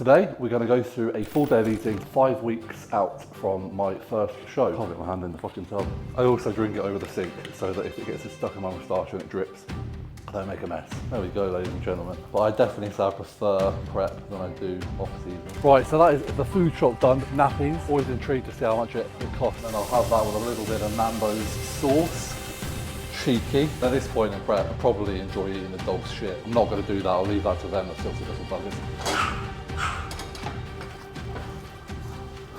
today we're going to go through a full day of eating 5 weeks out from my first show. Can't get my hand in the fucking tub. I also drink it over the sink so that if it gets stuck in my moustache and it drips, I don't make a mess. There we go, ladies and gentlemen. But I definitely say I prefer prep than I do off-season. Right, so that is the food shop done. Nappies. Always intrigued to see how much it costs. And I'll have that with a little bit of Mambo's sauce. Cheeky. At this point in prep, I probably enjoy eating the dog's shit. I'm not going to do that. I'll leave that to them. They're filthy little buggers.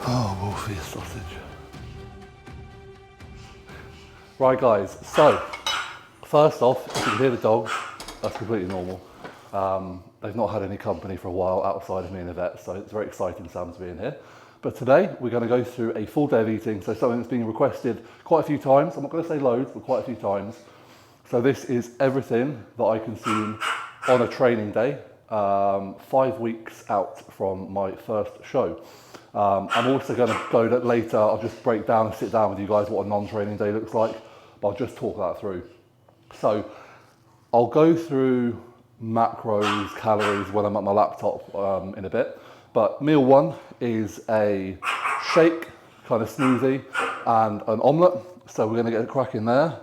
Oh, Wolfie sausage. Right, guys. So, first off, if you can hear the dogs, that's completely normal. They've not had any company for a while outside of me and Yvette, so it's very exciting Sam's being here. But today, we're going to go through a full day of eating, so something that's been requested quite a few times. I'm not going to say loads, but quite a few times. So this is everything that I consume on a training day, 5 weeks out from my first show. I'm also going to go later, I'll just break down and sit down with you guys what a non-training day looks like, but I'll just talk that through. So I'll go through macros, calories when I'm at my laptop in a bit. But meal one is a shake, kind of smoothie, and an omelette. So we're going to get cracking there.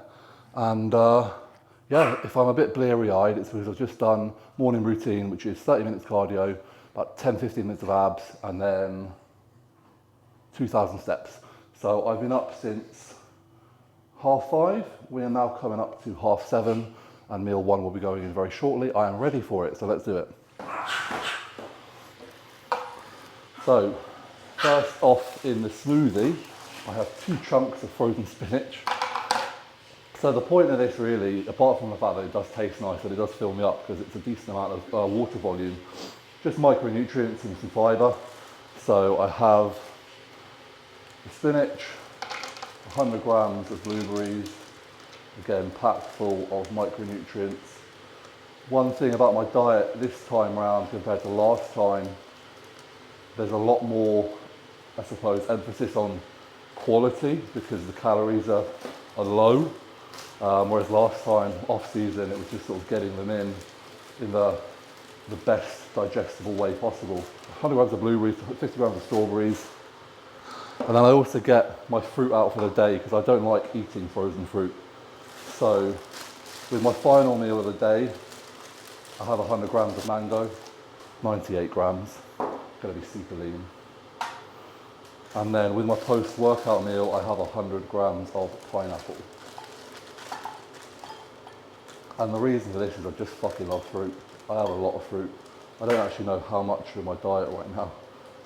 And yeah, if I'm a bit bleary-eyed, it's because I've just done morning routine, which is 30 minutes cardio, about 10-15 minutes of abs, and then 2,000 steps. So I've been up since 5:30. We are now coming up to 7:30, and meal one will be going in very shortly. I am ready for it, so let's do it. So, first off in the smoothie, I have 2 chunks of frozen spinach. So the point of this really, apart from the fact that it does taste nice and it does fill me up because it's a decent amount of water volume, just micronutrients and some fibre. So I have the spinach, 100 grams of blueberries, again packed full of micronutrients. One thing about my diet this time round compared to last time, there's a lot more, I suppose, emphasis on quality because the calories are low. Whereas last time, off season, it was just sort of getting them in the best digestible way possible. 100 grams of blueberries, 50 grams of strawberries. And then I also get my fruit out for the day because I don't like eating frozen fruit. So with my final meal of the day, I have 100 grams of mango, 98 grams. Going to be super lean. And then with my post-workout meal, I have 100 grams of pineapple. And the reason for this is I just fucking love fruit. I have a lot of fruit. I don't actually know how much of my diet right now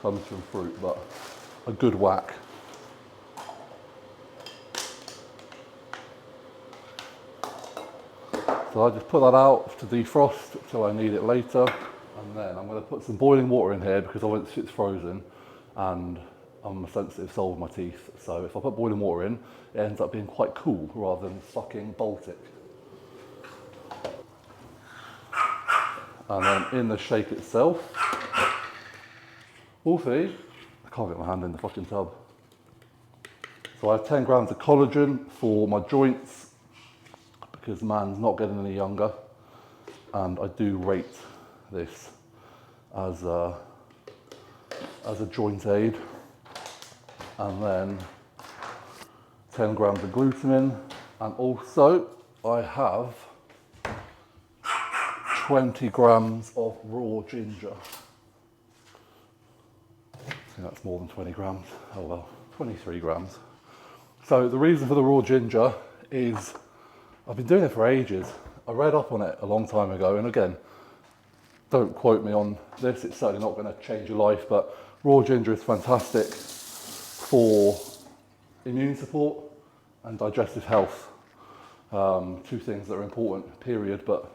comes from fruit, but a good whack. So I just put that out to defrost till I need it later. And then I'm going to put some boiling water in here because I want it's frozen and I'm a sensitive soul with my teeth. So if I put boiling water in, it ends up being quite cool rather than fucking Baltic. And then in the shake itself, Wolfie, I can't get my hand in the fucking tub. So I have 10 grams of collagen for my joints because man's not getting any younger. And I do rate this as a joint aid. And then 10 grams of glutamine. And also I have 20 grams of raw ginger. I think that's more than 20 grams. Oh well, 23 grams. So the reason for the raw ginger is I've been doing it for ages. I read up on it a long time ago, and again, don't quote me on this, it's certainly not going to change your life, but raw ginger is fantastic for immune support and digestive health. 2 things that are important, period, but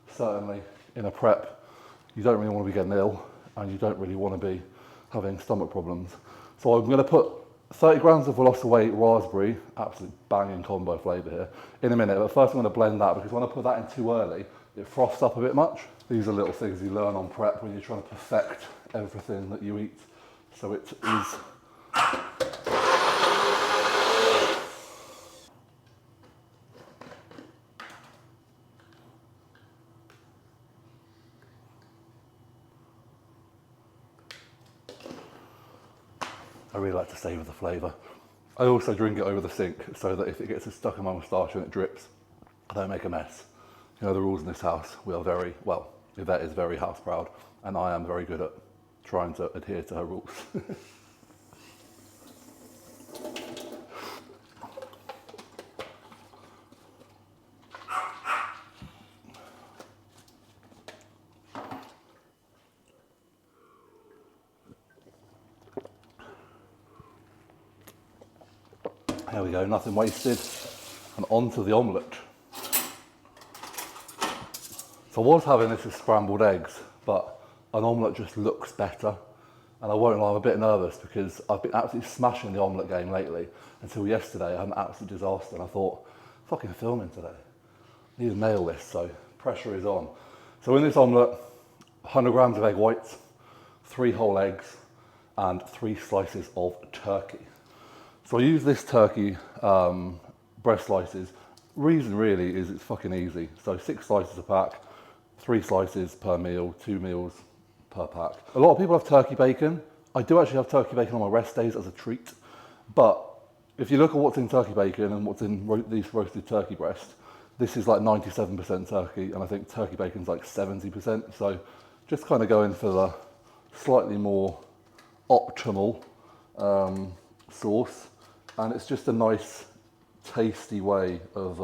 certainly in a prep, you don't really want to be getting ill and you don't really want to be having stomach problems. So I'm going to put 30 grams of Velocity raspberry, absolute banging combo flavour here, in a minute. But first I'm going to blend that because when I put that in too early, it froths up a bit much. These are little things you learn on prep when you're trying to perfect everything that you eat. So it is I really like to savour the flavour. I also drink it over the sink so that if it gets stuck in my moustache and it drips, I don't make a mess. You know the rules in this house. We are very, well, Yvette is very house proud, and I am very good at trying to adhere to her rules. There we go, nothing wasted. And on to the omelette. So I was having this with scrambled eggs, but an omelette just looks better. And I won't lie, I'm a bit nervous because I've been absolutely smashing the omelette game lately. Until yesterday, I had an absolute disaster and I thought, fucking filming today. I need to nail this, so pressure is on. So in this omelette, 100 grams of egg whites, 3 whole eggs, and 3 slices of turkey. So I use this turkey breast slices. Reason really is it's fucking easy. So 6 slices a pack, 3 slices per meal, 2 meals per pack. A lot of people have turkey bacon. I do actually have turkey bacon on my rest days as a treat. But if you look at what's in turkey bacon and what's in these roasted turkey breast, this is like 97% turkey, and I think turkey bacon's like 70%. So just kind of going for the slightly more optimal sauce. And it's just a nice, tasty way of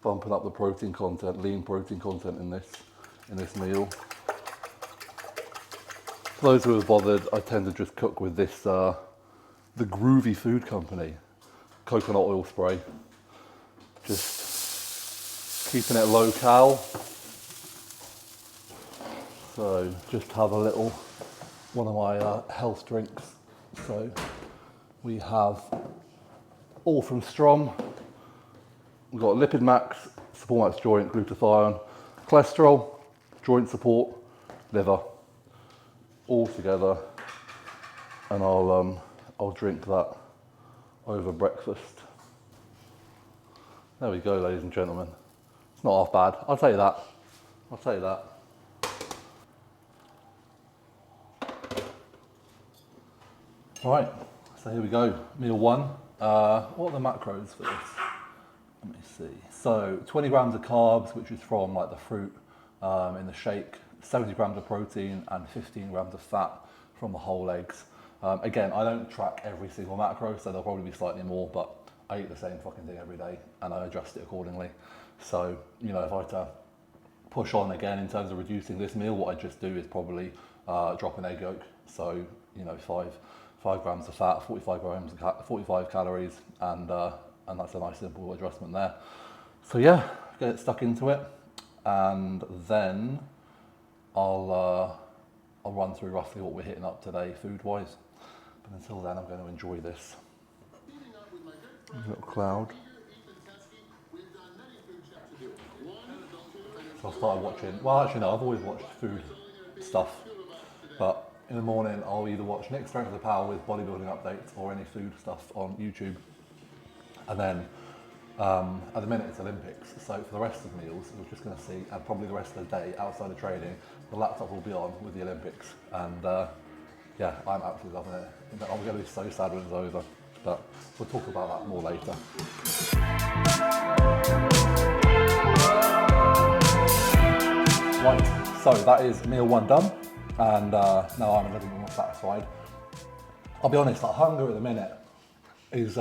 bumping up the protein content, lean protein content in this meal. For those who are bothered, I tend to just cook with this, the Groovy Food Company coconut oil spray. Just keeping it low cal. So just have a little, one of my health drinks. So we have all from Strom. We've got Lipid Max, Support Max Joint, Glutathione, cholesterol, joint support, liver, all together, and I'll drink that over breakfast. There we go, ladies and gentlemen. It's not half bad. I'll tell you that. I'll tell you that. All right. So here we go, meal 1. What are the macros for this? Let me see. So 20 grams of carbs, which is from like the fruit in the shake, 70 grams of protein and 15 grams of fat from the whole eggs. Again, I don't track every single macro, so there'll probably be slightly more, but I eat the same fucking thing every day and I adjust it accordingly. So, you know, if I had to push on again in terms of reducing this meal, what I just do is probably drop an egg yolk. So, you know, 5 grams of fat, 45 calories, and that's a nice simple adjustment there. So yeah, get stuck into it, and then I'll run through roughly what we're hitting up today food-wise. But until then, I'm going to enjoy this. Little cloud. So I started watching. Well, actually no, I've always watched food stuff, but in the morning, I'll either watch Nick's Strength of the Power with bodybuilding updates or any food stuff on YouTube. And then at the minute it's Olympics. So for the rest of the meals, we're just going to see, and probably the rest of the day outside of training, the laptop will be on with the Olympics. And yeah, I'm absolutely loving it. I'm going to be so sad when it's over, but we'll talk about that more later. Right, so that is meal 1 done. And now I'm a little bit more satisfied. I'll be honest, like hunger at the minute is,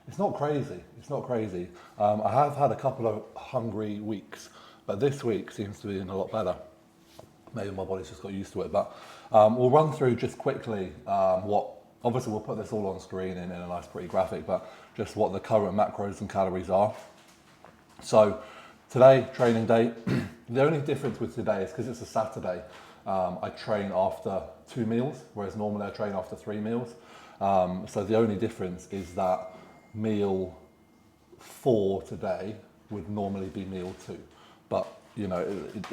it's not crazy. It's not crazy. I have had a couple of hungry weeks, but this week seems to be a lot better. Maybe my body's just got used to it, but we'll run through just quickly obviously we'll put this all on screen in a nice pretty graphic, but just what the current macros and calories are. So today, training day. The only difference with today is because it's a Saturday, I train after 2 meals, whereas normally I train after 3 meals. So the only difference is that meal 4 today would normally be meal 2. But, you know,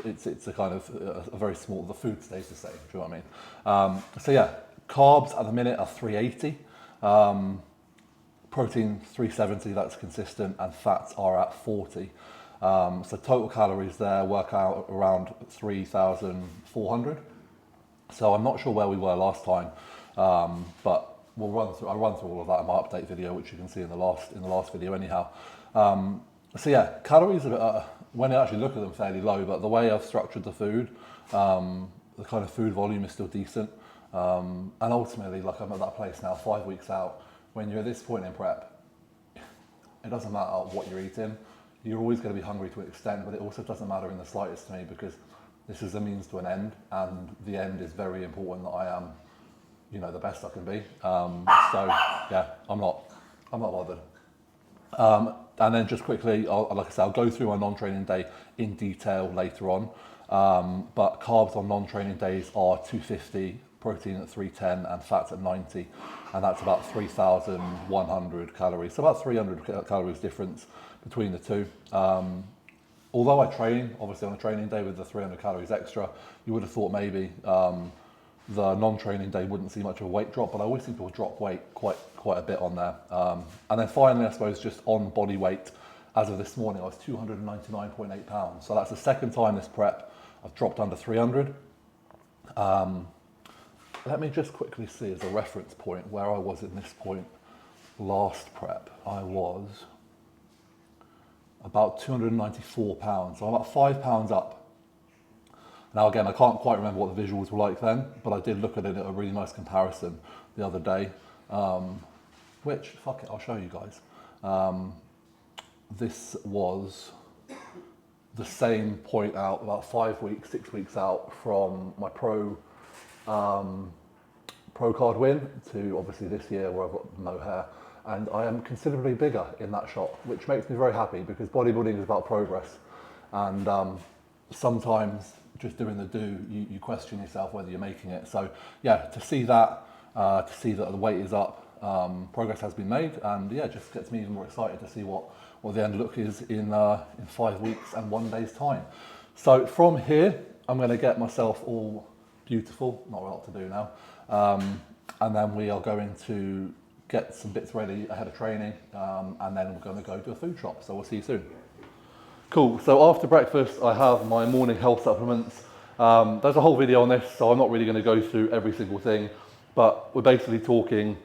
it's a kind of a very small, the food stays the same, do you know what I mean? So yeah, carbs at the minute are 380. Protein 370, that's consistent, and fats are at 40. So total calories there work out around 3,400. So I'm not sure where we were last time. But I'll run through all of that in my update video, which you can see in the last video anyhow. So yeah, calories are, when you actually look at them, fairly low, but the way I've structured the food, the kind of food volume is still decent. And ultimately, like, I'm at that place now, 5 weeks out. When you're at this point in prep, it doesn't matter what you're eating. You're always going to be hungry to an extent, but it also doesn't matter in the slightest to me, because this is a means to an end, and the end is very important that I am, you know, the best I can be. So yeah, I'm not bothered. And then just quickly, like I said, I'll go through my non-training day in detail later on. But carbs on non-training days are 250, protein at 310, and fats at 90, and that's about 3,100 calories. So about 300 calories difference between the two. Although I train, obviously on a training day with the 300 calories extra, you would have thought maybe the non-training day wouldn't see much of a weight drop, but I always seem to drop weight quite a bit on there. And then finally, I suppose, just on body weight, as of this morning, I was 299.8 pounds. So that's the second time this prep I've dropped under 300. Let me just quickly see as a reference point where I was in this point last prep. I was about 294 pounds, so I'm about 5 pounds up. Now again, I can't quite remember what the visuals were like then, but I did look at it at a really nice comparison the other day, which, fuck it, I'll show you guys. This was the same point out about 5 weeks, 6 weeks out from my pro card win to obviously this year where I've got no hair. And I am considerably bigger in that shot, which makes me very happy, because bodybuilding is about progress. And sometimes just doing the do, you question yourself whether you're making it. So yeah, to see that the weight is up, progress has been made, and yeah, it just gets me even more excited to see what the end look is in 5 weeks and 1 day's time. So from here, I'm going to get myself all beautiful, not a lot to do now, and then we are going to get some bits ready ahead of training, and then we're going to go to a food shop. So we'll see you soon. Cool, so after breakfast I have my morning health supplements. There's a whole video on this, so I'm not really going to go through every single thing, but we're basically talking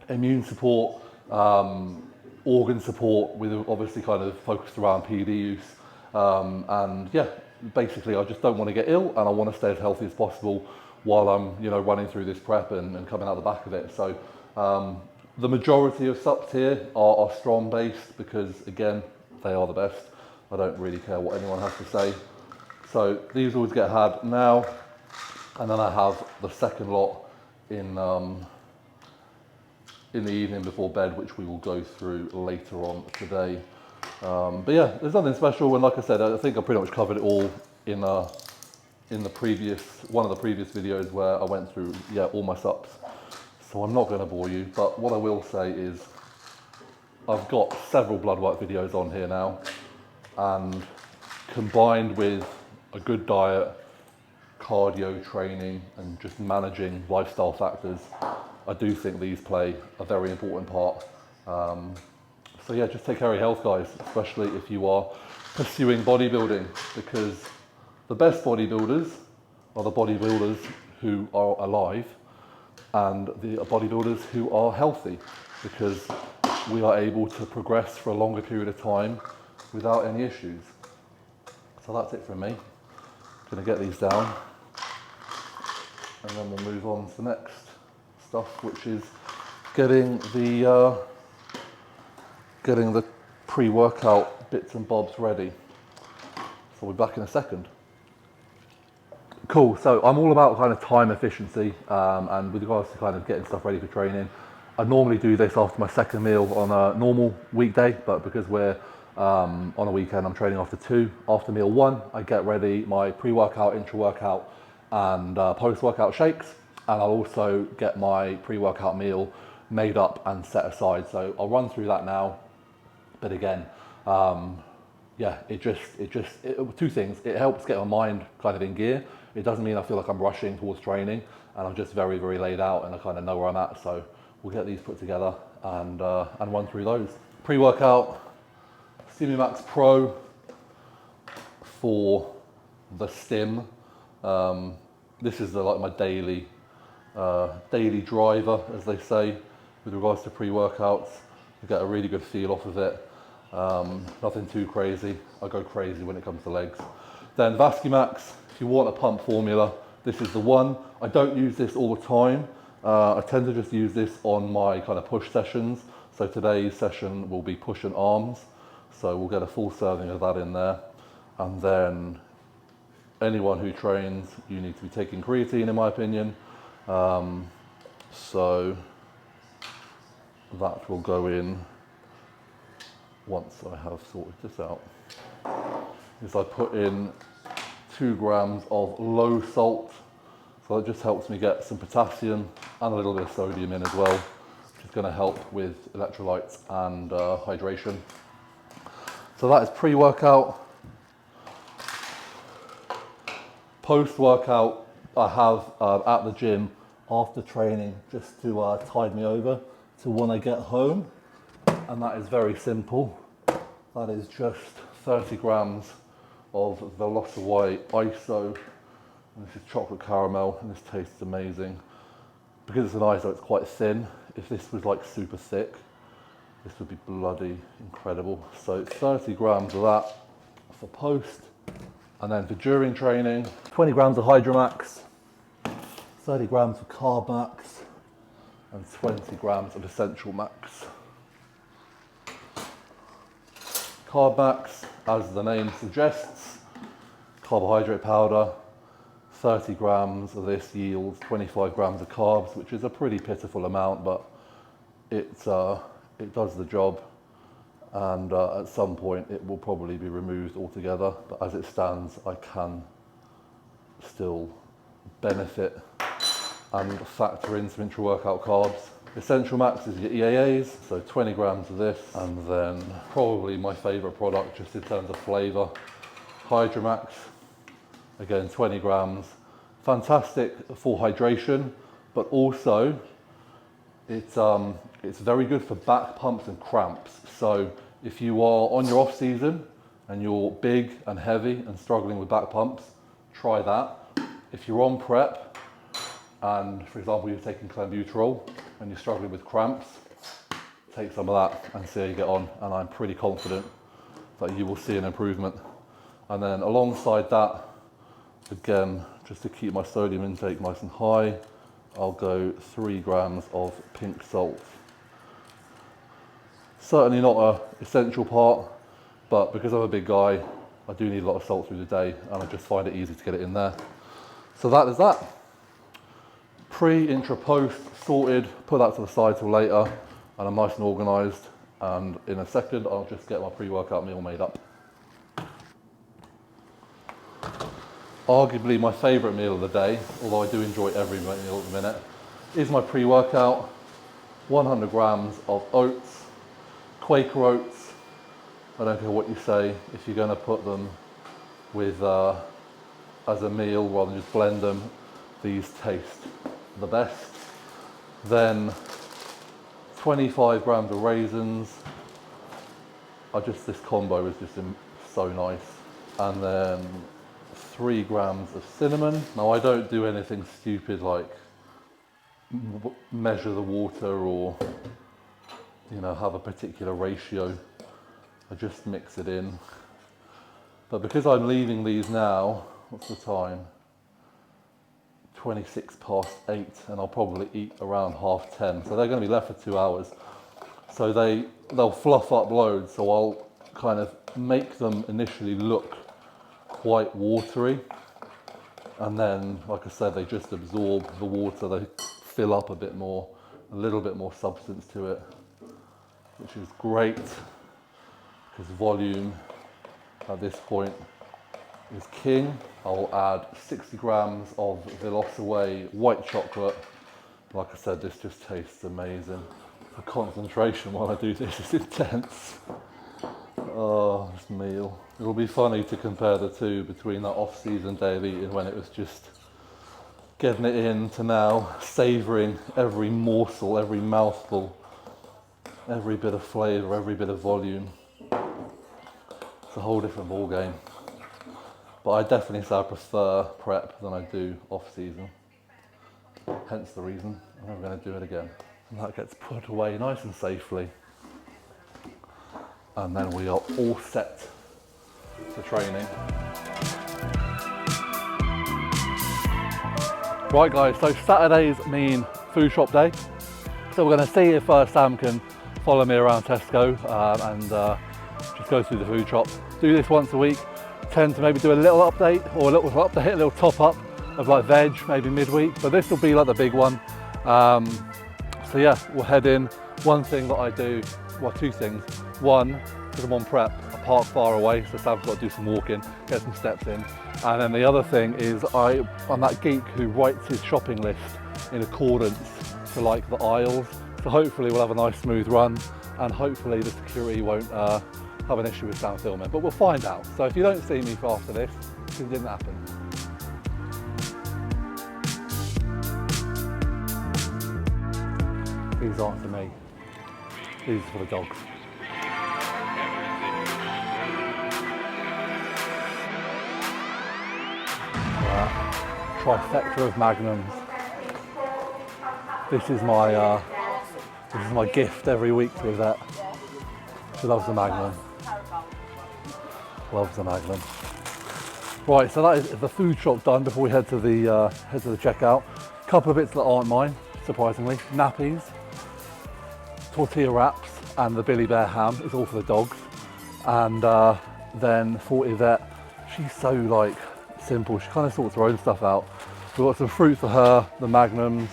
immune support, organ support, with obviously kind of focused around PD use, and yeah, basically I just don't want to get ill, and I want to stay as healthy as possible while I'm, you know, running through this prep and coming out the back of it. So the majority of subs here are strong based, because again, they are the best. I don't really care what anyone has to say. So these always get had now, and then I have the second lot in the evening before bed, which we will go through later on today. But yeah, there's nothing special, and like I said, I think I pretty much covered it all in the previous one of the previous videos where I went through all my subs. So I'm not going to bore you, but what I will say is I've got several blood work videos on here now, and combined with a good diet, cardio training, and just managing lifestyle factors, I do think these play a very important part. So yeah, just take care of your health, guys, especially if you are pursuing bodybuilding, because the best bodybuilders are the bodybuilders who are alive, and the bodybuilders who are healthy, because we are able to progress for a longer period of time without any issues. So that's it from me. Gonna get these down, and then we'll move on to the next stuff, which is getting the pre-workout bits and bobs ready. So we'll be back in a second. Cool, so I'm all about kind of time efficiency, and with regards to kind of getting stuff ready for training. I normally do this after my second meal on a normal weekday, but because we're on a weekend, I'm training after 2. After meal 1, I get ready my pre-workout, intra-workout, and post-workout shakes, and I'll also get my pre-workout meal made up and set aside. So I'll run through that now, but again, yeah, two things. It helps get my mind kind of in gear. It doesn't mean I feel like I'm rushing towards training, and I'm just very, very laid out, and I kind of know where I'm at. So we'll get these put together and run through those. Pre-workout, Max Pro for the stim. This is like my daily daily driver, as they say, with regards to pre-workouts. You get a really good feel off of it. Nothing too crazy. I go crazy when it comes to legs. Then Vascumax, if you want a pump formula, this is the one. I don't use this all the time. I tend to just use this on my kind of push sessions. So today's session will be push and arms. So we'll get a full serving of that in there. And then anyone who trains, you need to be taking creatine, in my opinion. So that will go in once I have sorted this out. Is I put in 2 grams of low salt. So that just helps me get some potassium and a little bit of sodium in as well, which is going to help with electrolytes and hydration. So that is pre-workout. Post-workout, I have at the gym after training just to tide me over to when I get home. And that is very simple. That is just 30 grams of Velocity ISO. And this is chocolate caramel, and this tastes amazing. Because it's an ISO, it's quite thin. If this was like super thick, this would be bloody incredible. So 30 grams of that for post. And then for during training, 20 grams of Hydromax, 30 grams of Carb Max, and 20 grams of Essential Max. Carb Max, as the name suggests, carbohydrate powder. 30 grams of this yields 25 grams of carbs, which is a pretty pitiful amount, but it does the job. And at some point it will probably be removed altogether, but as it stands, I can still benefit and factor in some intra-workout carbs. Essential Max is your EAAs, so 20 grams of this, and then probably my favorite product just in terms of flavor, Hydromax. Again, 20 grams. Fantastic for hydration, but also it's very good for back pumps and cramps. So if you are on your off season and you're big and heavy and struggling with back pumps, try that. If you're on prep and, for example, you're taking clenbuterol and you're struggling with cramps, take some of that and see how you get on. And I'm pretty confident that you will see an improvement. And then alongside that, again, just to keep my sodium intake nice and high, I'll go 3 grams of pink salt. Certainly not an essential part, but because I'm a big guy, I do need a lot of salt through the day, and I just find it easy to get it in there. So that is that. Pre, intra, post, sorted, put that to the side till later, and I'm nice and organised. And in a second, I'll just get my pre-workout meal made up. Arguably my favourite meal of the day, although I do enjoy every meal at the minute, is my pre-workout. 100 grams of oats, Quaker oats. I don't care what you say, if you're going to put them with as a meal rather than just blend them, these taste the best. Then 25 grams of raisins. This combo is just so nice. And then 3 grams of cinnamon. Now I don't do anything stupid like measure the water or have a particular ratio. I just mix it in. But because I'm leaving these now, what's the time? 26 past 8, and I'll probably eat around 10:30. So they're going to be left for 2 hours. So they'll fluff up loads. So I'll kind of make them initially look quite watery, and then, like I said, they just absorb the water. They fill up a bit more, a little bit more substance to it, which is great because volume at this point is king. I'll add 60 grams of Velocity white chocolate. Like I said, this just tastes amazing. The concentration while I do this is intense. Oh, this meal. It'll be funny to compare the two between that off-season day of eating when it was just getting it in to now savouring every morsel, every mouthful, every bit of flavour, every bit of volume. It's a whole different ball game. But I definitely say I prefer prep than I do off-season. hence the reason I'm never going to do it again. And that gets put away nice and safely. And then we are all set for training. Right guys, so Saturdays mean food shop day. So we're going to see if Sam can follow me around Tesco and just go through the food shop. Do this once a week. Tend to maybe do a little update or a little top up of like veg, maybe midweek, but this will be like the big one. So yeah, we'll head in. One thing that I do, well, two things. One, because I'm on prep, I park far away, so Sam's got to do some walking, get some steps in. And then the other thing is I'm that geek who writes his shopping list in accordance to like the aisles. So hopefully we'll have a nice smooth run, and hopefully the security won't have an issue with Sam filming, but we'll find out. So if you don't see me for after this, it didn't happen. These aren't for me. These are for the dogs. Trifecta of magnums. This is my gift every week to Yvette. She loves the magnum. Loves the magnum. Right, so that is the food shop done before we head to the checkout. A couple of bits that aren't mine, surprisingly. Nappies, tortilla wraps, and the Billy Bear ham is all for the dogs. And then for Yvette, she's so like simple. She kind of sorts her own stuff out. We've got some fruit for her, the magnums,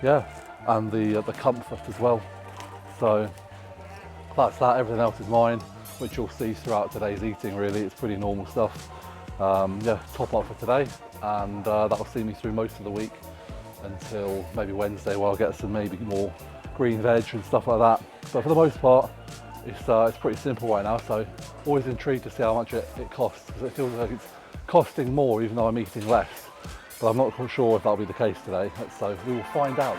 yeah, and the comfort as well. So that's that. Everything else is mine, which you'll see throughout today's eating. Really, it's pretty normal stuff. Yeah, top up for today, and that'll see me through most of the week until maybe Wednesday, where I'll get some maybe more green veg and stuff like that. But for the most part, it's pretty simple right now. So always intrigued to see how much it costs, because it feels like it's costing more even though I'm eating less. But I'm not quite sure if that'll be the case today. So we will find out.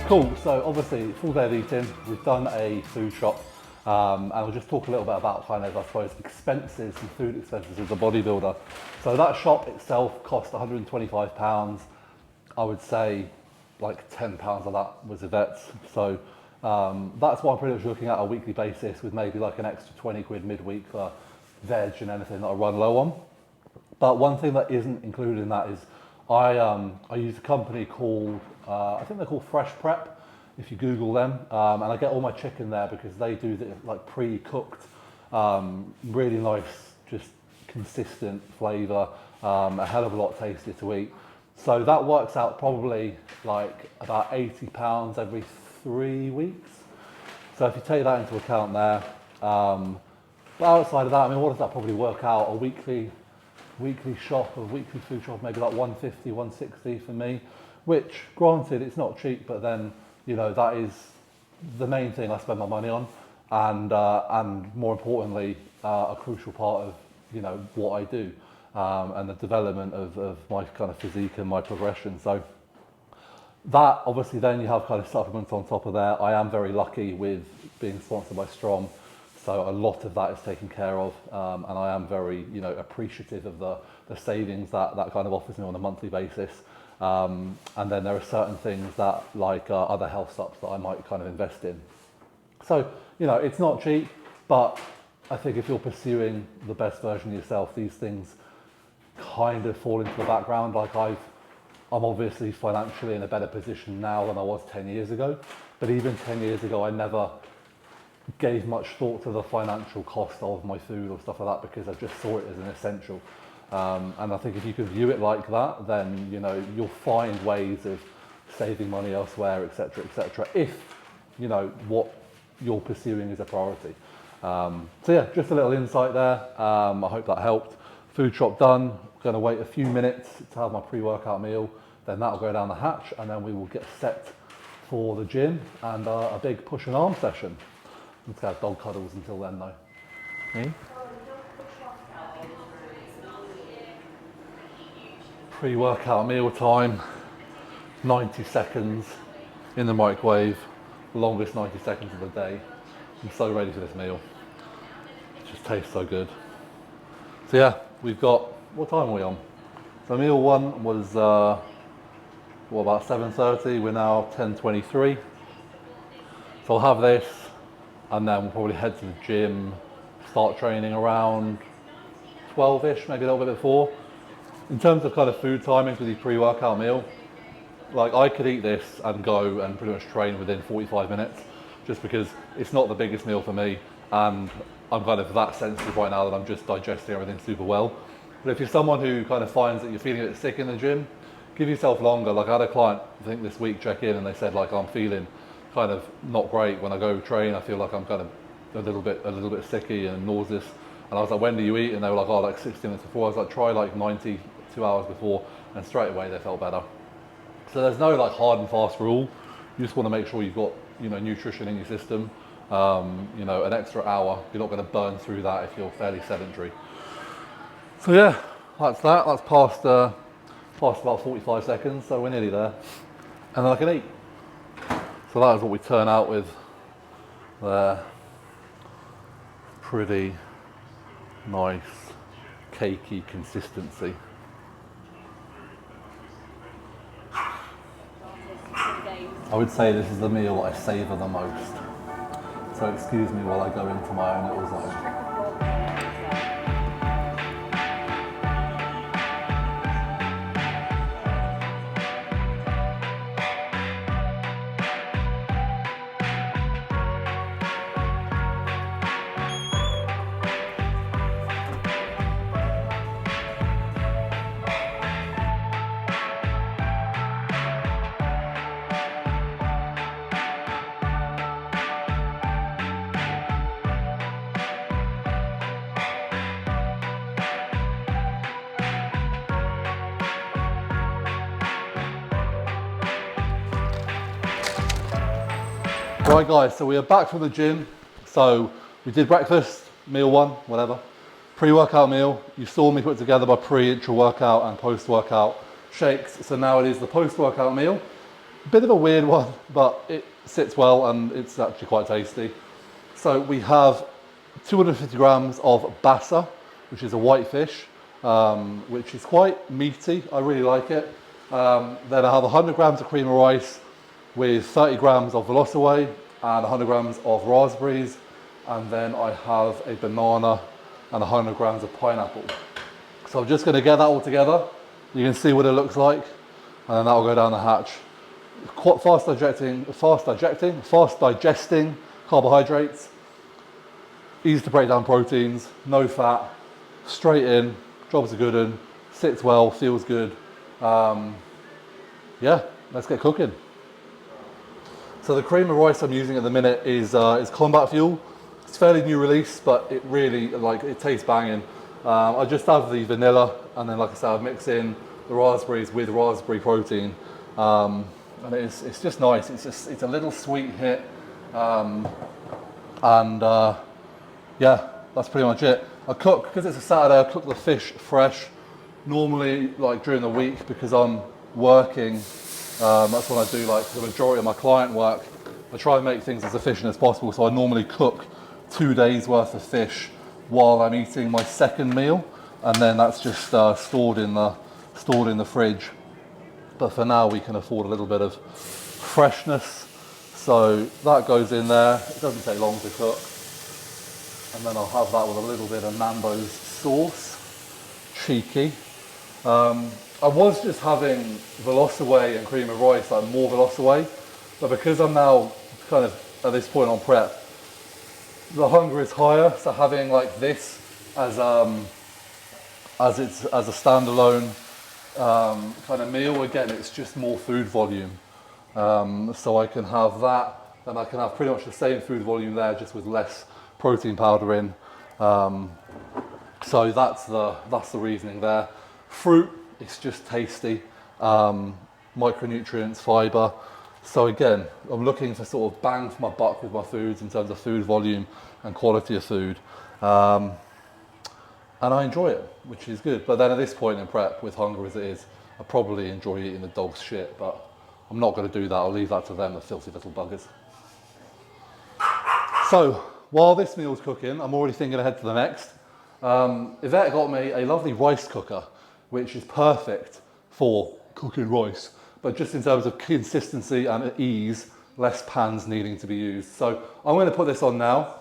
Cool, so obviously full day of eating, we've done a food shop, and we'll just talk a little bit about kind of, I suppose, expenses and food expenses as a bodybuilder. So that shop itself cost £125. I would say like £10 of that was Yvette's. So that's what I'm pretty much looking at a weekly basis, with maybe like an extra 20 quid midweek for veg and anything that I run low on. But one thing that isn't included in that is I use a company called, I think they're called Fresh Prep, if you Google them, and I get all my chicken there because they do the like pre-cooked, really nice, just consistent flavour, a hell of a lot tastier to eat. So that works out probably like about £80 every 3 weeks. So if you take that into account there, but outside of that, I mean, what does that probably work out? A weekly shop, a weekly food shop, maybe like 150, 160 for me, which granted it's not cheap, but then, you know, that is the main thing I spend my money on, and more importantly, a crucial part of, you know, what I do, and the development of my kind of physique and my progression. So that, obviously, then you have kind of supplements on top of there. I am very lucky with being sponsored by Strom, so a lot of that is taken care of, and I am very, you know, appreciative of the savings that kind of offers me on a monthly basis. And then there are certain things that, like other health subs, that I might kind of invest in. So, you know, it's not cheap, but I think if you're pursuing the best version of yourself, these things kind of fall into the background. Like I'm obviously financially in a better position now than I was 10 years ago, but even 10 years ago, I never gave much thought to the financial cost of my food or stuff like that, because I just saw it as an essential. And I think if you can view it like that, then, you know, you'll find ways of saving money elsewhere, etc., if, you know, what you're pursuing is a priority. So yeah, just a little insight there. I hope that helped. Food shop done. Going to wait a few minutes to have my pre-workout meal. Then that'll go down the hatch, and then we will get set for the gym and a big push and arm session. Let's have dog cuddles until then though. Me? Pre-workout meal time, 90 seconds in the microwave, longest 90 seconds of the day. I'm so ready for this meal. It just tastes so good. So yeah, we've got, what time are we on? So meal one was, about 7:30, we're now 10:23. So I'll have this and then we'll probably head to the gym, start training around 12-ish, maybe a little bit before. In terms of kind of food timings with the pre-workout meal, like I could eat this and go and pretty much train within 45 minutes, just because it's not the biggest meal for me and I'm kind of that sensitive right now that I'm just digesting everything super well. But if you're someone who kind of finds that you're feeling a bit sick in the gym, give yourself longer. Like I had a client, I think this week, check in and they said like I'm feeling kind of not great when I go train. I feel like I'm kind of a little bit sicky and nauseous. And I was like, when do you eat? And they were like, oh, like 60 minutes before. I was like, try like 92 hours before, and straight away they felt better. So there's no like hard and fast rule. You just want to make sure you've got, you know, nutrition in your system. You know, an extra hour, you're not going to burn through that if you're fairly sedentary. So yeah, that's that. That's past about 45 seconds, so we're nearly there. And then I can eat. So that is what we turn out with there. Pretty nice, cakey consistency. I would say this is the meal I savour the most. So excuse me while I go into my own little zone. Right guys, so we are back from the gym. So we did breakfast, meal one, whatever. Pre-workout meal, you saw me put together my pre-intra-workout and post-workout shakes. So now it is the post-workout meal. A bit of a weird one, but it sits well and it's actually quite tasty. So we have 250 grams of bassa, which is a white fish, which is quite meaty. I really like it. Then I have 100 grams of cream of rice with 30 grams of Velocaway and 100 grams of raspberries. And then I have a banana and 100 grams of pineapple. So I'm just gonna get that all together. You can see what it looks like, and then that'll go down the hatch. Quite fast digesting carbohydrates, easy to break down proteins, no fat, straight in, job's a good one, sits well, feels good. Yeah, let's get cooking. So the cream of rice I'm using at the minute is Combat Fuel. It's fairly new release, but it really, it tastes banging. I just have the vanilla, and then like I said, I mix in the raspberries with raspberry protein. And it's just nice. It's a little sweet hit. Yeah, that's pretty much it. I cook, because it's a Saturday, I cook the fish fresh. Normally, like during the week, because I'm working, that's when I do like the majority of my client work. I try and make things as efficient as possible, so I normally cook 2 days worth of fish while I'm eating my second meal, and then that's just stored in the fridge. But for now, we can afford a little bit of freshness, so that goes in there. It doesn't take long to cook, and then I'll have that with a little bit of Nando's sauce. Cheeky. I was just having Velocaway and cream of rice, like more Velocaway, but because I'm now kind of at this point on prep, the hunger is higher, so having like this as a standalone kind of meal, again, it's just more food volume. So I can have that, and I can have pretty much the same food volume there, just with less protein powder in. So that's the reasoning there. Fruit, it's just tasty. Micronutrients, fiber. So again, I'm looking for sort of bang for my buck with my foods in terms of food volume and quality of food. And I enjoy it, which is good. But then at this point in prep, with hunger as it is, I probably enjoy eating the dog's shit, but I'm not going to do that. I'll leave that to them, the filthy little buggers. So while this meal's cooking, I'm already thinking ahead to the next. Yvette got me a lovely rice cooker, which is perfect for cooking rice, but just in terms of consistency and ease, less pans needing to be used. So I'm going to put this on now,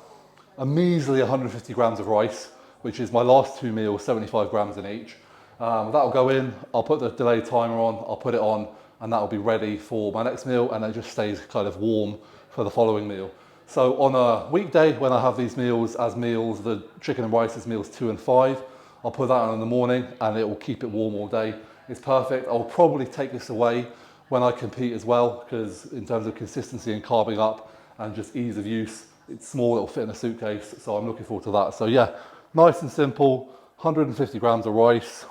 a measly 150 grams of rice, which is my last 2 meals, 75 grams in each. That'll go in, I'll put the delayed timer on, I'll put it on, and that'll be ready for my next meal, and it just stays kind of warm for the following meal. So on a weekday, when I have these meals as meals, the chicken and rice is meals 2 and 5, I'll put that on in the morning and it will keep it warm all day. It's perfect. I'll probably take this away when I compete as well, because in terms of consistency and carbing up and just ease of use, it's small, it'll fit in a suitcase, so I'm looking forward to that. So yeah, nice and simple, 150 grams of rice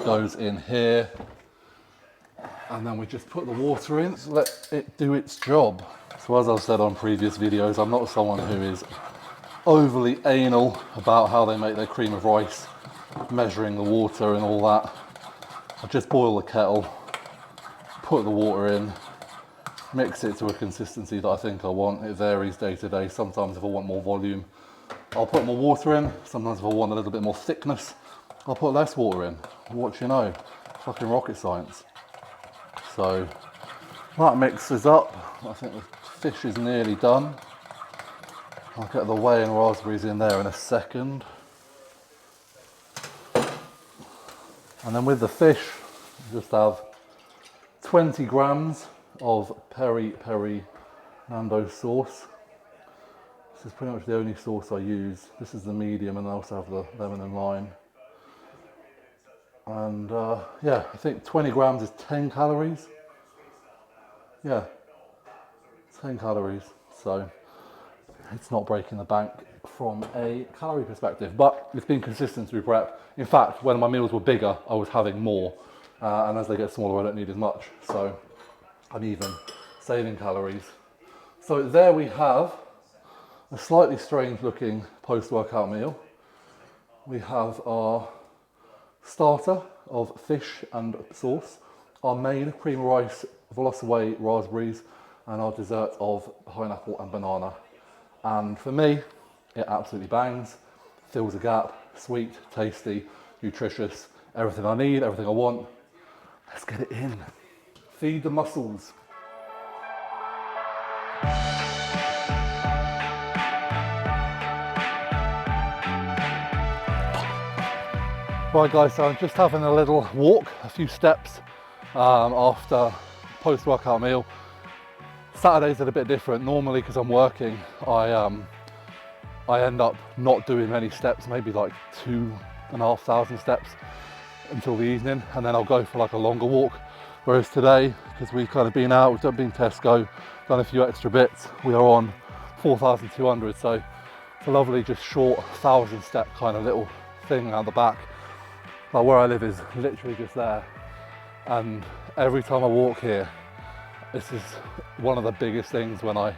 goes in here. And then we just put the water in, so let it do its job. So as I've said on previous videos, I'm not someone who is overly anal about how they make their cream of rice, measuring the water and all that. I just boil the kettle, put the water in, mix it to a consistency that I think I want. It varies day to day. Sometimes if I want more volume, I'll put more water in. Sometimes if I want a little bit more thickness, I'll put less water in. What you know, fucking rocket science. So that mixes up. I think the fish is nearly done. I'll get the whey and raspberries in there in a second. And then with the fish, just have 20 grams of peri peri Nando sauce. This is pretty much the only sauce I use. This is the medium, and I also have the lemon and lime. And yeah, I think 20 grams is 10 calories. Yeah, 10 calories. So it's not breaking the bank from a calorie perspective, but it's been consistent through prep. In fact, when my meals were bigger, I was having more. And as they get smaller, I don't need as much. So I'm even saving calories. So there we have a slightly strange looking post-workout meal. We have our starter of fish and sauce, our main cream of rice, Velocity raspberries, and our dessert of pineapple and banana. And for me, it absolutely bangs, fills a gap, sweet, tasty, nutritious, everything I need, everything I want. Let's get it in. Feed the muscles. Right guys, so I'm just having a little walk, a few steps after post-workout meal. Saturdays are a bit different. Normally, because I'm working, I end up not doing many steps, maybe like 2,500 steps until the evening, and then I'll go for like a longer walk. Whereas today, because we've kind of been out, we've been Tesco, done a few extra bits, we are on 4,200. So it's a lovely, just short 1,000 step kind of little thing out the back. Like where I live is literally just there, and every time I walk here, this is one of the biggest things when I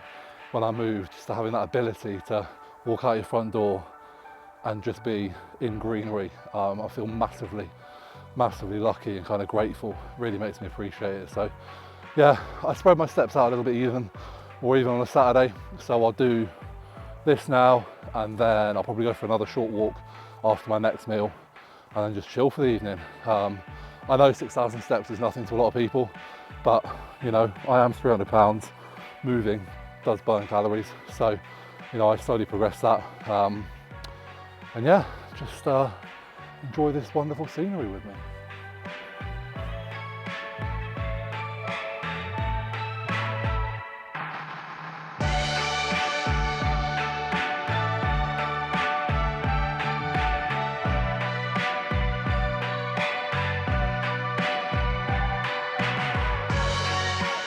move, just to having that ability to walk out your front door and just be in greenery. I feel massively lucky and kind of grateful. Really makes me appreciate it. So yeah, I spread my steps out a little bit even on a Saturday. So I'll do this now, and then I'll probably go for another short walk after my next meal, and then just chill for the evening. I know 6,000 steps is nothing to a lot of people, but you know, I am 300 pounds, moving does burn calories. So, you know, I slowly progress that. And yeah, just enjoy this wonderful scenery with me.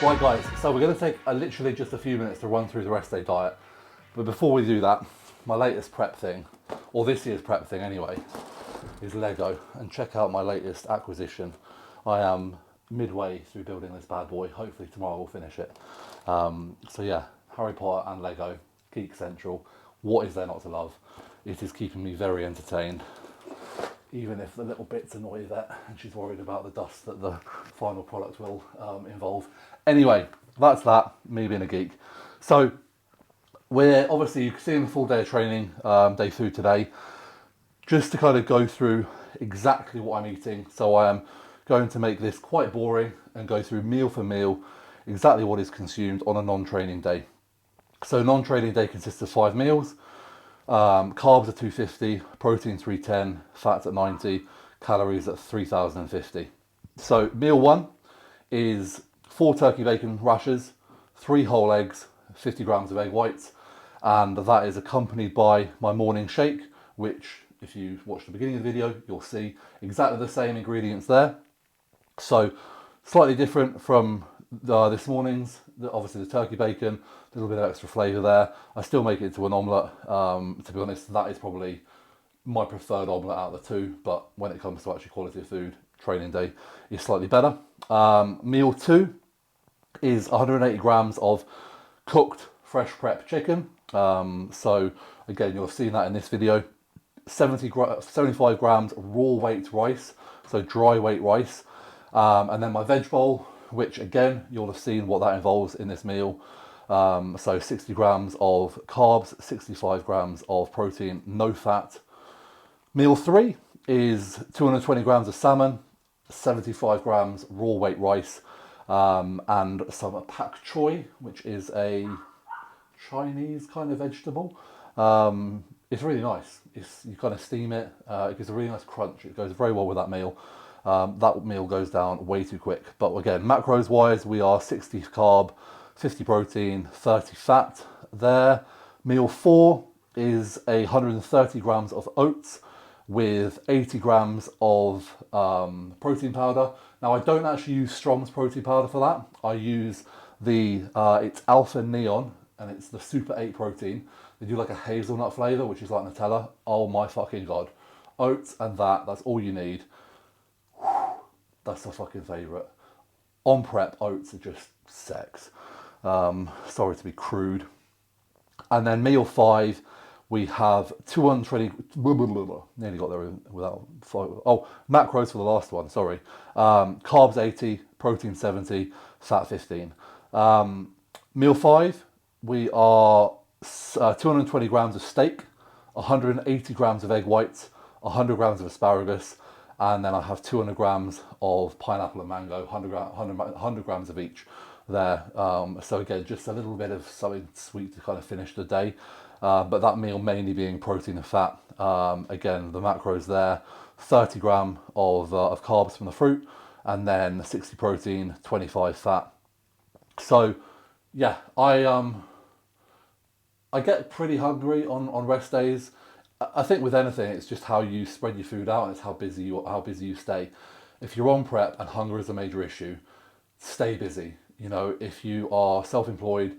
Right guys, so we're going to take literally just a few minutes to run through the rest day diet. But before we do that, my latest prep thing, or this year's prep thing anyway, is Lego. And check out my latest acquisition. I am midway through building this bad boy. Hopefully tomorrow we'll finish it. So yeah, Harry Potter and Lego, Geek Central. What is there not to love? It is keeping me very entertained, even if the little bits annoy Yvette and she's worried about the dust that the final product will involve. Anyway, that's that, me being a geek. So we're obviously seeing the full day of training, day 2 today, just to kind of go through exactly what I'm eating. So I am going to make this quite boring and go through meal for meal exactly what is consumed on a non-training day. So non-training day consists of 5 meals. Carbs are 250, protein 310, fats at 90, calories at 3050. So meal 1 is 4 turkey bacon rashers, 3 whole eggs, 50 grams of egg whites, and that is accompanied by my morning shake, which if you watch the beginning of the video, you'll see exactly the same ingredients there. So slightly different from this morning's, obviously the turkey bacon, a little bit of extra flavour there. I still make it into an omelette. To be honest, that is probably my preferred omelette out of the 2, but when it comes to actually quality of food, training day is slightly better. Meal 2 is 180 grams of cooked fresh prep chicken. So again, you'll have seen that in this video. 75 grams raw weight rice, so dry weight rice. And then my veg bowl, which again, you'll have seen what that involves in this meal. So 60 grams of carbs, 65 grams of protein, no fat. Meal 3 is 220 grams of salmon, 75 grams raw weight rice, and some pak choi, which is a Chinese kind of vegetable. It's really nice. You kind of steam it. It gives a really nice crunch. It goes very well with that meal. That meal goes down way too quick. But again, macros wise, we are 60 carb, 50 protein, 30 fat there. Meal 4 is 130 grams of oats with 80 grams of protein powder. Now I don't actually use Strong's protein powder for that. I use it's Alpha Neon, and it's the Super 8 protein. They do like a hazelnut flavour, which is like Nutella. Oh my fucking God. Oats and that's all you need. That's my fucking favourite. On prep, oats are just sex. Sorry to be crude. And then meal 5, we have 220, nearly got there without, macros for the last one, sorry. Carbs 80, protein 70, fat 15. Meal 5, we are 220 grams of steak, 180 grams of egg whites, 100 grams of asparagus, and then I have 200 grams of pineapple and mango, 100 grams of each there. So again, just a little bit of something sweet to kind of finish the day. But that meal mainly being protein and fat. Again, the macros there, 30 gram of carbs from the fruit, and then 60 protein, 25 fat. So yeah, I get pretty hungry on rest days. I think with anything, it's just how you spread your food out, and it's how busy you stay. If you're on prep and hunger is a major issue, stay busy. You know, if you are self-employed,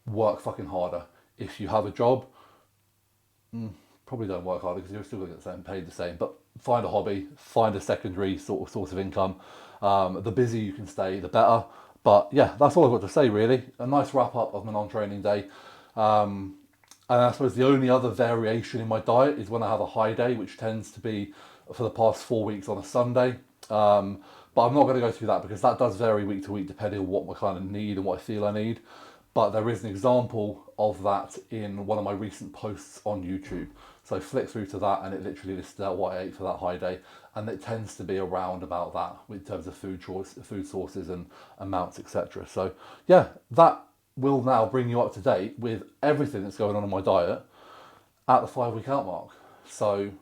work fucking harder. If you have a job, probably don't work harder because you're still going to get paid the same. But find a hobby, find a secondary source of income. The busier you can stay, the better. But yeah, that's all I've got to say really. A nice wrap up of my non-training day. And I suppose the only other variation in my diet is when I have a high day, which tends to be for the past 4 weeks on a Sunday. But I'm not going to go through that because that does vary week to week depending on what I kind of need and what I feel I need. But there is an example of that in one of my recent posts on YouTube. So flick through to that and it literally lists out what I ate for that high day. And it tends to be around about that in terms of food sources and amounts, etc. So yeah, that will now bring you up to date with everything that's going on in my diet at the 5 week out mark. So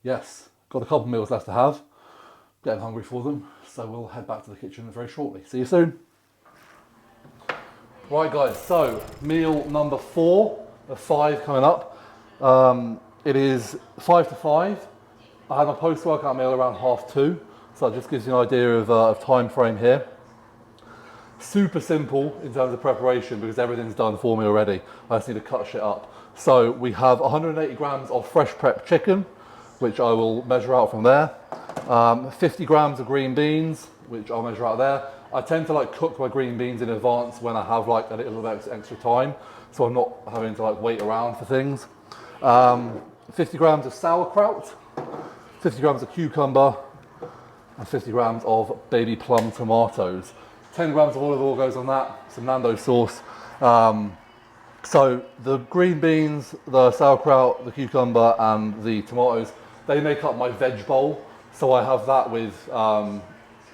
yes, got a couple meals left to have. Getting hungry for them. So we'll head back to the kitchen very shortly. See you soon. Right guys, so meal number 4 of 5 coming up. It is 5 to 5. I had my post-workout meal around 2:30, so that just gives you an idea of time frame here. Super simple in terms of preparation because everything's done for me already. I just need to cut shit up. So we have 180 grams of fresh prep chicken, which I will measure out from there. 50 grams of green beans, which I'll measure out there. I tend to like cook my green beans in advance when I have like a little bit extra time, so I'm not having to like wait around for things. 50 grams of sauerkraut, 50 grams of cucumber, and 50 grams of baby plum tomatoes. 10 grams of olive oil goes on that, some Nando sauce. So the green beans, the sauerkraut, the cucumber, and the tomatoes, they make up my veg bowl. So I have that with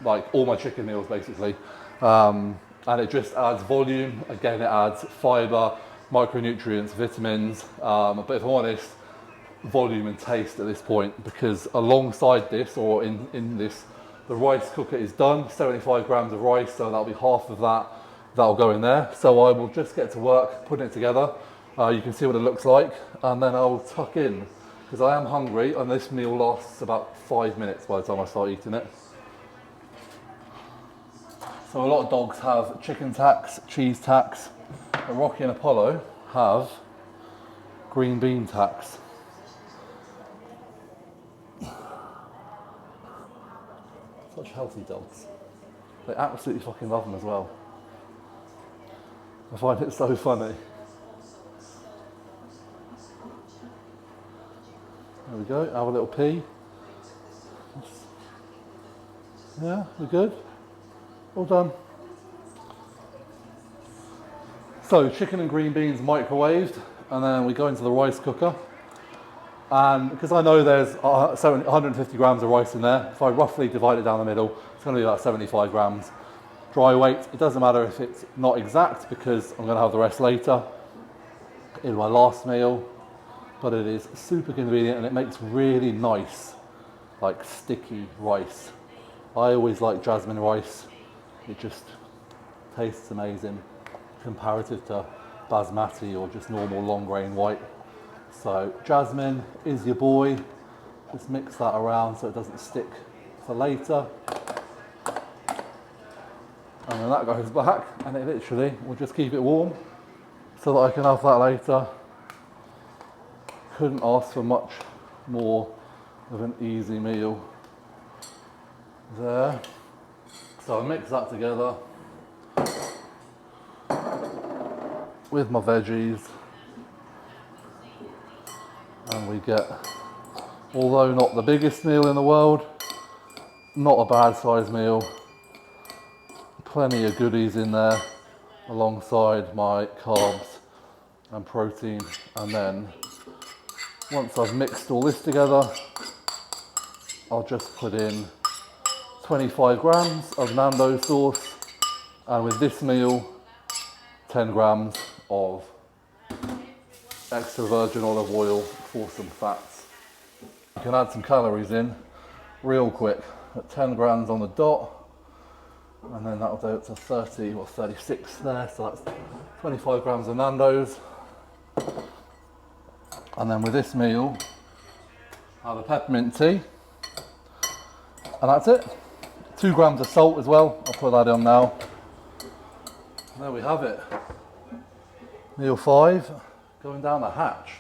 like all my chicken meals basically. And it just adds volume. Again, it adds fiber, micronutrients, vitamins. But if I'm honest, volume and taste at this point, because alongside this, or in this, the rice cooker is done, 75 grams of rice, so that'll be half of that. That'll go in there. So I will just get to work putting it together. You can see what it looks like, and then I'll tuck in, because I am hungry, and this meal lasts about 5 minutes by the time I start eating it. So a lot of dogs have chicken tacks, cheese tacks, but Rocky and Apollo have green bean tacks. Such healthy dogs. They absolutely fucking love them as well. I find it so funny. There we go, have a little pee. Yeah, we're good. All done. So chicken and green beans microwaved, and then we go into the rice cooker. And because I know there's 150 grams of rice in there, if I roughly divide it down the middle, it's going to be about 75 grams. Dry weight, it doesn't matter if it's not exact, because I'm going to have the rest later in my last meal, but it is super convenient, and it makes really nice, like sticky rice. I always like jasmine rice. It just tastes amazing comparative to basmati or just normal long grain white. So jasmine is your boy. Just mix that around so it doesn't stick for later. And then that goes back, and it literally will just keep it warm so that I can have that later. Couldn't ask for much more of an easy meal there. So I mix that together with my veggies, and we get, although not the biggest meal in the world, not a bad sized meal. Plenty of goodies in there alongside my carbs and protein. And then once I've mixed all this together, I'll just put in 25 grams of Nando sauce, and with this meal 10 grams of extra virgin olive oil for some fats. You can add some calories in real quick at 10 grams on the dot. And then that'll do it to 30 or 36 there, so that's 25 grams of Nando's. And then with this meal, I have a peppermint tea, and that's it. 2 grams of salt as well, I'll put that on now. And there we have it. Meal 5, going down the hatch.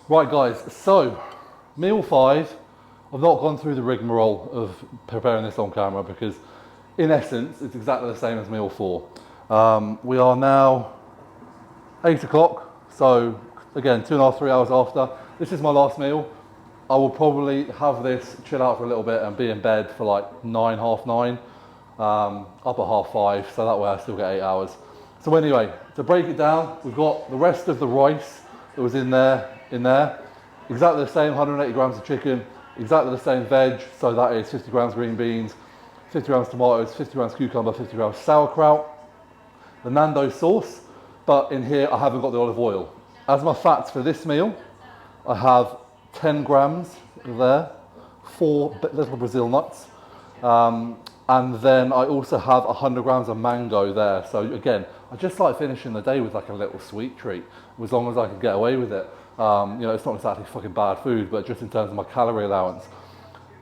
Right guys, so meal 5, I've not gone through the rigmarole of preparing this on camera, because in essence it's exactly the same as meal 4. We are now 8 o'clock, so again 2.5, 3 hours after. This is my last meal. I will probably have this, chill out for a little bit, and be in bed for like 9, half 9, up at half 5, so that way I still get 8 hours. So anyway, to break it down, we've got the rest of the rice that was in there, exactly the same, 180 grams of chicken, exactly the same veg, so that is 50 grams green beans, 50 grams tomatoes, 50 grams cucumber, 50 grams sauerkraut, the Nando sauce, but in here I haven't got the olive oil. As my fats for this meal, I have 10 grams there, 4 little Brazil nuts, and then I also have 100 grams of mango there. So again, I just like finishing the day with like a little sweet treat, as long as I can get away with it. You know, it's not exactly fucking bad food, but just in terms of my calorie allowance.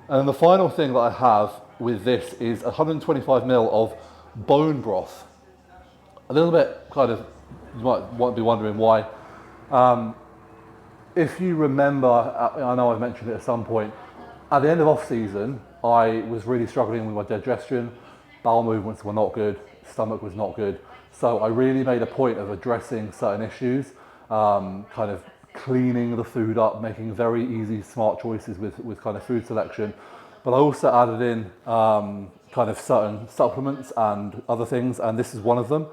And then the final thing that I have with this is 125 ml of bone broth. A little bit kind of, you might be wondering why. if you remember, I know I've mentioned it at some point, at the end of off season, I was really struggling with my digestion, bowel movements were not good, stomach was not good. So I really made a point of addressing certain issues, kind of cleaning the food up, making very easy, smart choices with kind of food selection. But I also added in kind of certain supplements and other things, and this is one of them.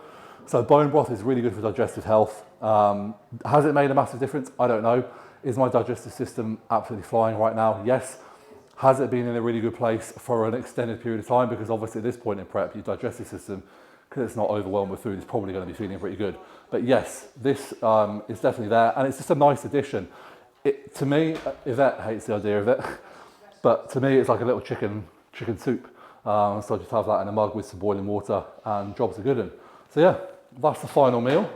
So bone broth is really good for digestive health. Has it made a massive difference? I don't know. Is my digestive system absolutely flying right now? Yes. Has it been in a really good place for an extended period of time? Because obviously at this point in prep, your digestive system, because it's not overwhelmed with food, is probably going to be feeling pretty good. But yes, this is definitely there, and it's just a nice addition. To me, Yvette hates the idea of it, but to me it's like a little chicken soup. So I just have that in a mug with some boiling water, and jobs are good. And so yeah, that's the final meal.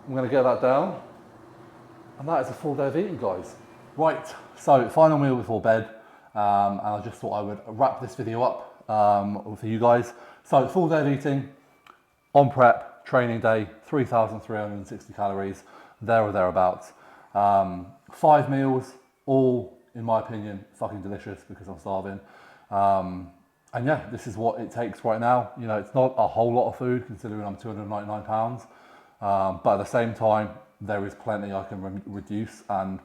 I'm going to get that down, and that is a full day of eating, guys. Right, so final meal before bed, and I just thought I would wrap this video up for you guys. So full day of eating, on prep, training day, 3,360 calories, there or thereabouts. 5 meals, all, in my opinion, fucking delicious because I'm starving. And yeah, this is what it takes right now. You know, it's not a whole lot of food considering I'm 299 pounds. But at the same time, there is plenty I can reduce, and,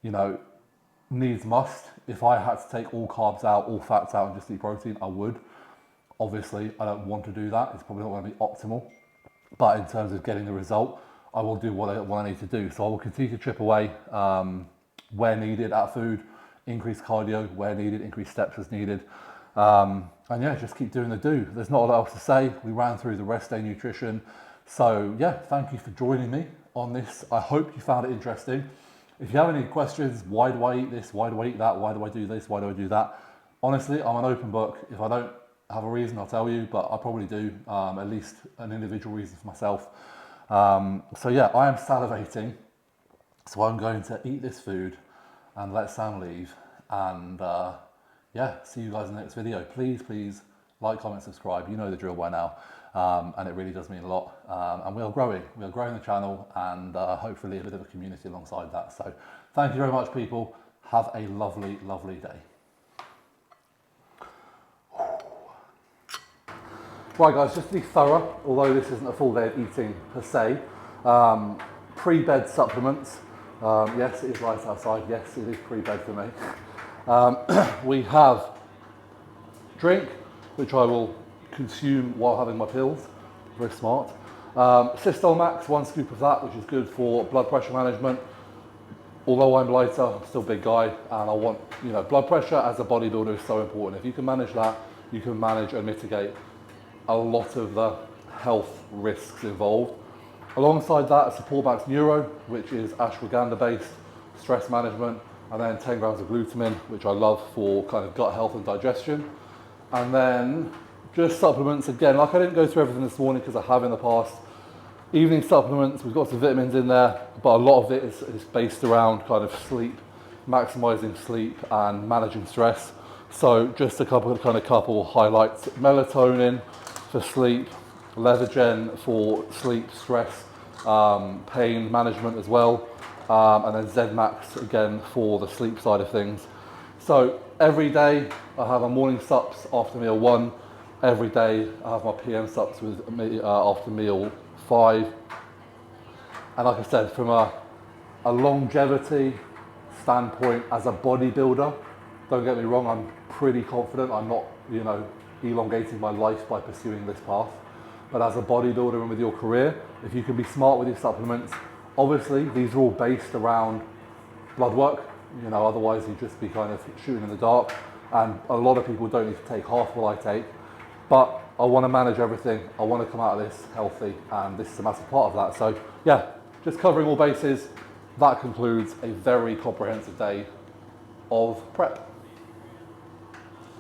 you know, needs must. If I had to take all carbs out, all fats out and just eat protein, I would. Obviously, I don't want to do that. It's probably not going to be optimal. But in terms of getting the result, I will do what I need to do. So I will continue to chip away where needed at food, increase cardio where needed, increase steps as needed. And yeah, just keep doing the do. There's not a lot else to say. We ran through the rest day nutrition. So yeah, thank you for joining me on this. I hope you found it interesting. If you have any questions, why do I eat this? Why do I eat that? Why do I do this? Why do I do that? Honestly, I'm an open book. If I don't have a reason, I'll tell you, but I probably do, at least an individual reason for myself. So yeah, I am salivating. So I'm going to eat this food and let Sam leave. And yeah, see you guys in the next video. Please like, comment, subscribe. You know the drill by now. And it really does mean a lot. And we are growing the channel, and hopefully a bit of a community alongside that. So thank you very much, people. Have a lovely, lovely day. Right guys, just to be thorough, although this isn't a full day of eating per se, pre-bed supplements. Yes, it is light outside. Yes, it is pre-bed for me. We have drink, which I will consume while having my pills. Very smart. Systole Max, 1 scoop of that, which is good for blood pressure management. Although I'm lighter, I'm still a big guy, and I want, you know, blood pressure as a bodybuilder is so important. If you can manage that, you can manage and mitigate a lot of the health risks involved. Alongside that, a Support Max Neuro, which is ashwagandha based, stress management, and then 10 grams of glutamine, which I love for kind of gut health and digestion. And then just supplements, again, like I didn't go through everything this morning because I have in the past. Evening supplements, we've got some vitamins in there, but a lot of it is based around kind of sleep, maximizing sleep and managing stress. So just a couple highlights: melatonin for sleep, Leathergen for sleep, stress, pain management as well, and then Z-Max again for the sleep side of things. So every day I have a morning sups after meal 1. Every day I have my PM sups with me after meal 5. And like I said, from a longevity standpoint as a bodybuilder, don't get me wrong, I'm pretty confident. I'm not, you know, elongating my life by pursuing this path. But as a bodybuilder and with your career, if you can be smart with your supplements, obviously these are all based around blood work, you know, otherwise you'd just be kind of shooting in the dark. And a lot of people don't need to take half what I take, but I want to manage everything. I want to come out of this healthy, and this is a massive part of that. So yeah, just covering all bases. That concludes a very comprehensive day of prep.